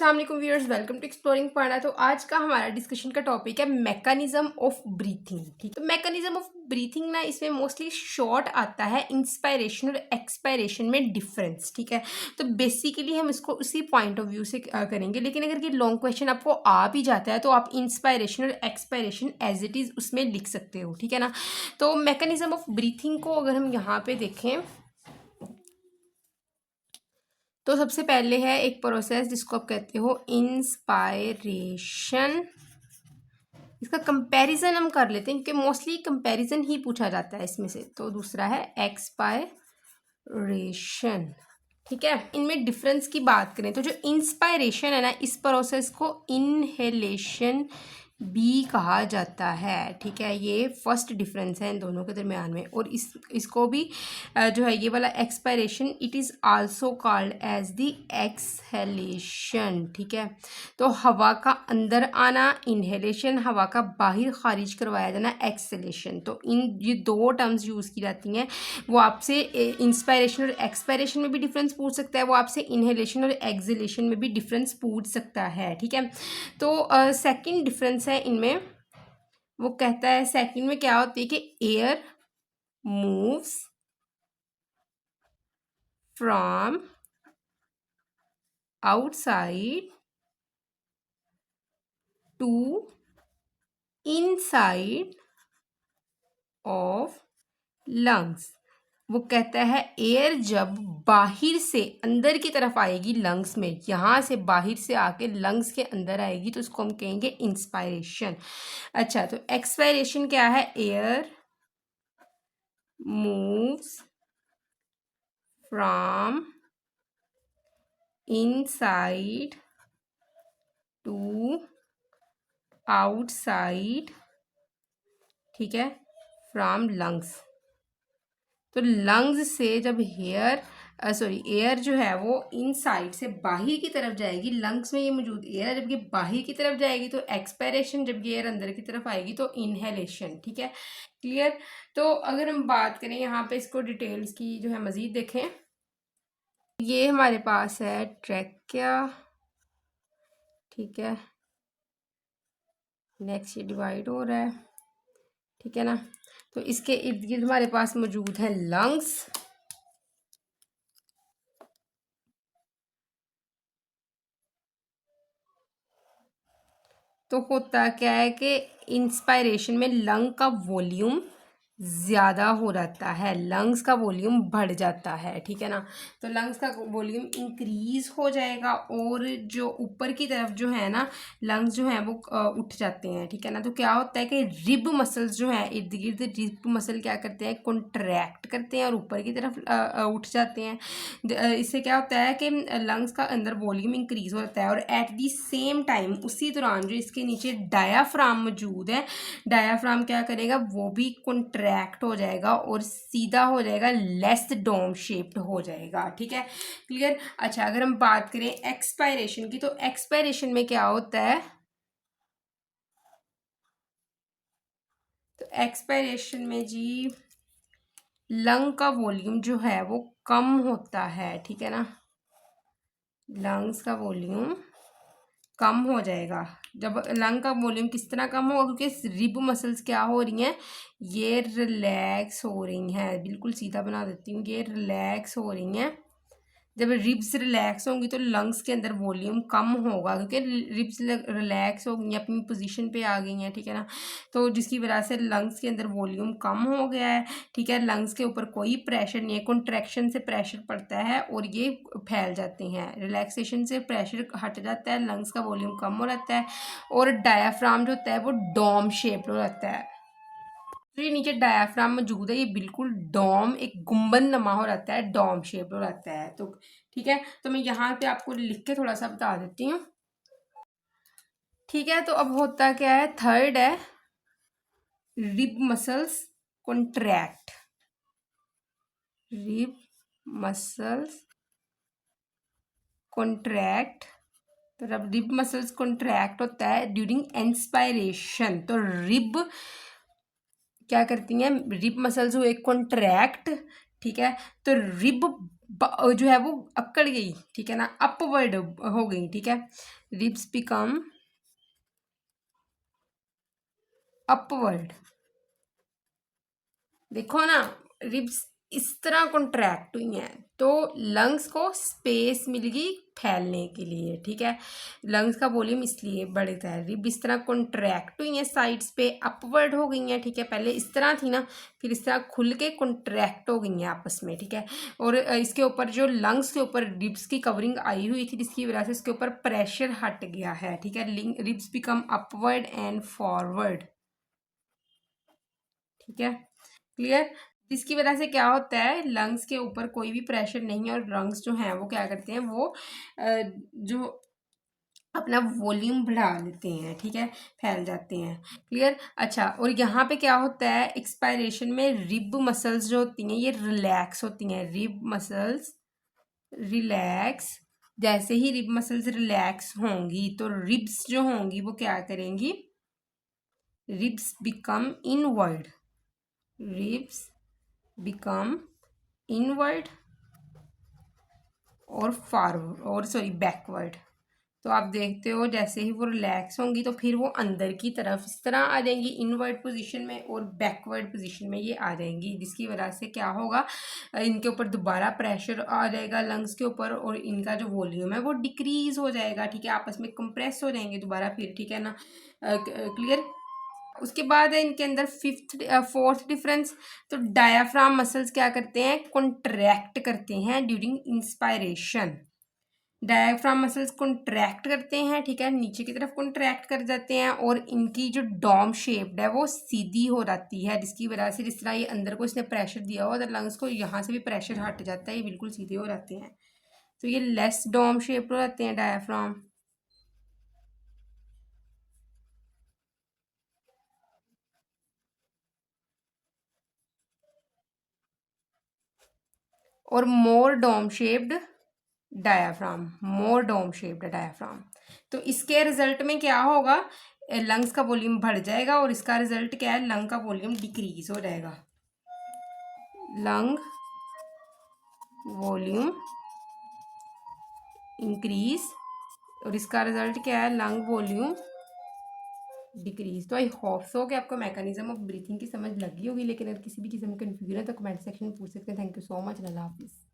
अस्सलाम viewers, welcome to exploring पढ़ना। तो आज का हमारा डिस्कशन का टॉपिक है मैकेनिज्म ऑफ ब्रीथिंग। ठीक, तो मैकेनिज्म ऑफ ब्रीथिंग ना, इसमें मोस्टली शॉर्ट आता है इंस्पायरेशन और एक्सपायरेशन में डिफरेंस। ठीक है, तो बेसिकली हम इसको उसी पॉइंट ऑफ व्यू से करेंगे, लेकिन अगर ये लॉन्ग क्वेश्चन आपको आ भी जाता है तो आप इंस्पायरेशन और एक्सपायरेशन एज इट इज़ उसमें लिख सकते हो। ठीक है ना, तो मैकेनिज्म ऑफ ब्रीथिंग को अगर हम यहाँ पे देखें तो सबसे पहले है एक प्रोसेस जिसको आप कहते हो इंस्पायरेशन। इसका कंपैरिजन हम कर लेते हैं क्योंकि मोस्टली कंपैरिजन ही पूछा जाता है इसमें से। तो दूसरा है एक्सपायरेशन। ठीक है, इनमें डिफरेंस की बात करें तो जो इंस्पायरेशन है ना, इस प्रोसेस को इनहेलेशन बी कहा जाता है। ठीक है, ये फर्स्ट डिफरेंस है इन दोनों के दरमियान में। और इसको भी जो है ये वाला expiration, it is also called as the exhalation. ठीक है, तो हवा का अंदर आना इनहेलेशन, हवा का बाहर खारिज करवाया जाना एक्सहेलेशन। तो इन ये दो टर्म्स यूज़ की जाती हैं। वो आपसे इंस्पायरेशन और एक्सपायरेशन में भी डिफरेंस पूछ सकता है, वो आपसे इनहेलेशन और एक्सहेलेशन में भी डिफरेंस पूछ सकता है। ठीक है, तो सेकंड डिफरेंस है इनमें, वो कहता है सेकंड में क्या होती है कि air moves from outside to inside of lungs. वो कहता है एयर जब बाहर से अंदर की तरफ आएगी लंग्स में, यहाँ से बाहर से आके लंग्स के अंदर आएगी, तो उसको हम कहेंगे इंस्पायरेशन। अच्छा, तो एक्सपायरेशन क्या है? Air moves from inside to outside, ठीक है, फ्रॉम लंग्स। तो लंग्स से जब एयर जो है वो इनसाइड से बाहर की तरफ जाएगी, लंग्स में ये मौजूद एयर है, जब ये बाहर की तरफ जाएगी तो एक्सपायरेशन, जब ये एयर अंदर की तरफ आएगी तो इनहेलेशन। ठीक है, क्लियर। तो अगर हम बात करें यहाँ पे इसको डिटेल्स की जो है मज़ीद देखें, ये हमारे पास है ट्रैकिया। ठीक है, नेक्स्ट ये डिवाइड हो रहा है। ठीक है ना, तो इसके इर्द गिर्द हमारे पास मौजूद है लंग्स। तो होता क्या है कि इंस्पायरेशन में लंग का वॉल्यूम ज़्यादा हो जाता है, लंग्स का वॉल्यूम बढ़ जाता है। ठीक है ना, तो लंग्स का वॉल्यूम इंक्रीज हो जाएगा और जो ऊपर की तरफ जो है ना लंग्स जो हैं वो उठ जाते हैं। ठीक है ना, तो क्या होता है कि रिब मसल्स जो हैं इर्द गिर्द, रिब मसल क्या करते हैं? कॉन्ट्रैक्ट करते हैं और ऊपर की तरफ उठ जाते हैं। इससे क्या होता है कि लंग्स का अंदर वॉल्यूम इंक्रीज हो जाता है। और एट दी सेम टाइम उसी दौरान जो इसके नीचे डायाफ्राम मौजूद है, डायाफ्राम क्या करेगा? वो भी कॉन्ट्रैक्ट हो जाएगा और सीधा हो जाएगा, लेस डोम शेप्ड हो जाएगा। ठीक है, क्लियर। अच्छा, अगर हम बात करें एक्सपायरेशन की, तो एक्सपायरेशन में क्या होता है? तो एक्सपायरेशन में जी लंग का वॉल्यूम जो है वो कम होता है। ठीक है ना, लंग्स का वॉल्यूम कम हो जाएगा। जब लंग का वॉल्यूम किस तरह कम होगा? क्योंकि रिब मसल्स क्या हो रही हैं? ये रिलैक्स हो रही हैं। बिल्कुल सीधा बना देती हूँ, ये रिलैक्स हो रही हैं। जब रिब्स रिलैक्स होंगी तो लंग्स के अंदर वॉल्यूम कम होगा, क्योंकि रिब्स रिलैक्स हो गई, अपनी पोजीशन पे आ गई हैं। ठीक है ना, तो जिसकी वजह से लंग्स के अंदर वॉल्यूम कम हो गया है। ठीक है, लंग्स के ऊपर कोई प्रेशर नहीं है, कॉन्ट्रैक्शन से प्रेशर पड़ता है और ये फैल जाते हैं। रिलैक्सेशन से प्रेशर हट जाता है, लंग्स का वॉल्यूम कम हो जाता है और डायाफ्राम जो होता है वो डोम शेप्ड हो जाता है। तो ये नीचे डायाफ्राम मौजूद है, ये बिल्कुल डोम, एक गुंबद नमा हो जाता है, डोम शेप हो जाता है। तो ठीक है, तो मैं यहाँ पे आपको लिख के थोड़ा सा बता देती हूँ। ठीक है, तो अब होता क्या है? थर्ड है rib muscles contract. Rib muscles contract, तो जब रिब मसल्स कॉन्ट्रैक्ट होता है ड्यूरिंग इंस्पायरेशन, तो रिब क्या करती हैं? रिब मसल्स हुए कॉन्ट्रैक्ट। ठीक है, तो रिब जो है वो अकड़ गई, ठीक है ना, अपवर्ड हो गई, ठीक है। रिब्स बिकम अपवर्ड, देखो ना, रिब्स इस तरह कॉन्ट्रैक्ट हुई हैं तो लंग्स को स्पेस मिल गई फैलने के लिए, ठीक है। लंग्स का वॉल्यूम इसलिए बढ़ता है, रिब इस तरह कॉन्ट्रैक्ट हुई हैं, साइड्स पे अपवर्ड हो गई हैं, ठीक है। पहले इस तरह थी ना, फिर इस तरह खुल के कॉन्ट्रैक्ट हो गई हैं आपस में, ठीक है। और इसके ऊपर जो लंग्स के ऊपर रिब्स की कवरिंग आई हुई थी, जिसकी वजह से इसके ऊपर प्रेशर हट गया है, ठीक है। Ribs become upward and forward, ठीक है, क्लियर। जिसकी वजह से क्या होता है, लंग्स के ऊपर कोई भी प्रेशर नहीं है और लंग्स जो हैं वो क्या करते हैं, वो जो अपना वॉल्यूम बढ़ा लेते हैं, ठीक है, फैल जाते हैं, क्लियर। अच्छा, और यहाँ पे क्या होता है, एक्सपायरेशन में रिब मसल्स जो होती हैं ये रिलैक्स होती हैं, रिब मसल्स रिलैक्स। जैसे ही रिब मसल्स रिलैक्स होंगी तो रिब्स जो होंगी वो क्या करेंगी, ribs become inward, ribs become inward और फॉरवर्ड और सॉरी बैकवर्ड। तो आप देखते हो जैसे ही वो रिलैक्स होंगी तो फिर वो अंदर की तरफ इस तरह आ जाएंगी इनवर्ड पोजीशन में और बैकवर्ड पोजीशन में ये आ जाएंगी, जिसकी वजह से क्या होगा, इनके ऊपर दोबारा प्रेशर आ जाएगा लंग्स के ऊपर और इनका जो वॉल्यूम है वो डिक्रीज हो जाएगा, ठीक है, आपस में कंप्रेस हो जाएंगे दोबारा फिर, ठीक है ना, क्लियर। उसके बाद है इनके अंदर फोर्थ डिफरेंस, तो डायाफ्राम मसल्स क्या करते हैं, कॉन्ट्रैक्ट करते हैं during inspiration. Diaphragm muscles contract करते हैं, ठीक है, नीचे की तरफ कॉन्ट्रैक्ट कर जाते हैं और इनकी जो डॉम शेप्ड है वो सीधी हो जाती है, जिसकी वजह से जिस तरह ये अंदर को इसने प्रेशर दिया हुआ अदर लंग्स को, यहाँ से भी प्रेशर हट जाता है, ये बिल्कुल सीधे हो जाते हैं, तो ये लेस डॉम शेप्ड हो जाते हैं डायाफ्राम। और मोर डोम शेप्ड डायाफ्राम, मोर डोम शेप्ड डायाफ्राम। तो इसके रिजल्ट में क्या होगा, लंग्स का वॉल्यूम बढ़ जाएगा और इसका रिजल्ट क्या है, लंग का वॉल्यूम डिक्रीज हो जाएगा, लंग वॉल्यूम इंक्रीज और इसका रिजल्ट क्या है, लंग वॉल्यूम डिक्रीज। तो आई होप सो कि आपको मैकेनिज्म ऑफ ब्रीथिंग की समझ लगी होगी, लेकिन अगर किसी भी चीज़ में कन्फ्यूजन है तो कमेंट सेक्शन में पूछ सकते हैं। थैंक यू सो मच, अल्लाह हाफिज़।